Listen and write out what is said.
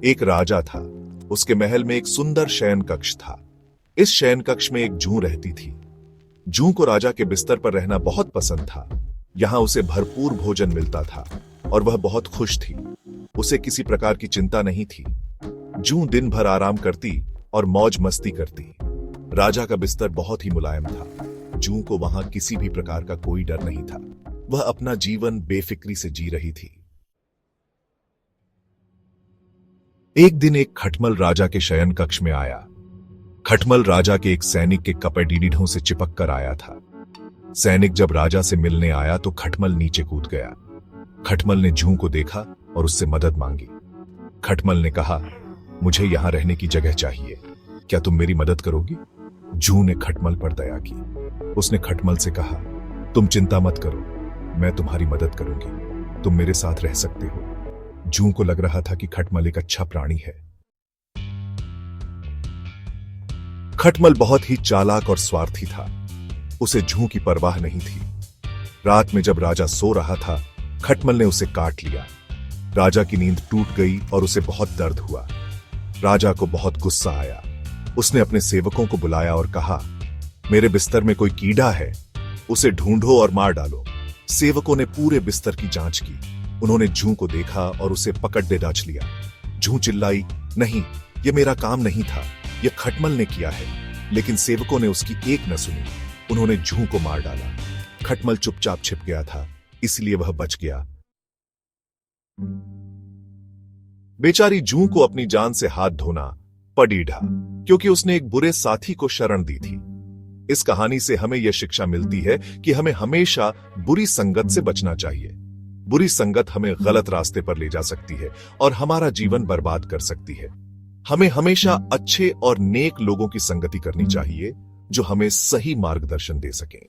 एक राजा था। उसके महल में एक सुंदर शयन कक्ष था। इस शयन कक्ष में एक जूं रहती थी। जूं को राजा के बिस्तर पर रहना बहुत पसंद था। यहां उसे भरपूर भोजन मिलता था और वह बहुत खुश थी। उसे किसी प्रकार की चिंता नहीं थी। जूं दिन भर आराम करती और मौज मस्ती करती। राजा का बिस्तर बहुत ही मुलायम था। जूं को वहां किसी भी प्रकार का कोई डर नहीं था। वह अपना जीवन बेफिक्री से जी रही थी। एक दिन एक खटमल राजा के शयन कक्ष में आया। खटमल राजा के एक सैनिक के कपड़ीढ़ों से चिपक कर आया था। सैनिक जब राजा से मिलने आया तो खटमल नीचे कूद गया। खटमल ने जूं को देखा और उससे मदद मांगी। खटमल ने कहा, मुझे यहां रहने की जगह चाहिए, क्या तुम मेरी मदद करोगी? जूं ने खटमल पर दया की। उसने खटमल से कहा, तुम चिंता मत करो, मैं तुम्हारी मदद करूंगी, तुम मेरे साथ रह सकते हो। जूं को लग रहा था कि खटमल एक अच्छा प्राणी है। खटमल बहुत ही चालाक और स्वार्थी था। उसे जूं की परवाह नहीं थी। रात में जब राजा सो रहा था, खटमल ने उसे काट लिया। राजा की नींद टूट गई और उसे बहुत दर्द हुआ। राजा को बहुत गुस्सा आया। उसने अपने सेवकों को बुलाया और कहा, मेरे बिस्तर में कोई कीड़ा है, उसे ढूंढो और मार डालो। सेवकों ने पूरे बिस्तर की जांच की। उन्होंने जूं को देखा और उसे पकड़ दे डांच लिया। जूं चिल्लाई, नहीं, यह मेरा काम नहीं था, यह खटमल ने किया है। लेकिन सेवकों ने उसकी एक न सुनी। उन्होंने जूं को मार डाला। खटमल चुपचाप छिप गया था, इसलिए वह बच गया। बेचारी जूं को अपनी जान से हाथ धोना पड़ीढ़ा, क्योंकि उसने एक बुरे साथी को शरण दी थी। इस कहानी से हमें यह शिक्षा मिलती है कि हमें हमेशा बुरी संगत से बचना चाहिए। बुरी संगत हमें गलत रास्ते पर ले जा सकती है और हमारा जीवन बर्बाद कर सकती है। हमें हमेशा अच्छे और नेक लोगों की संगति करनी चाहिए जो हमें सही मार्गदर्शन दे सकें।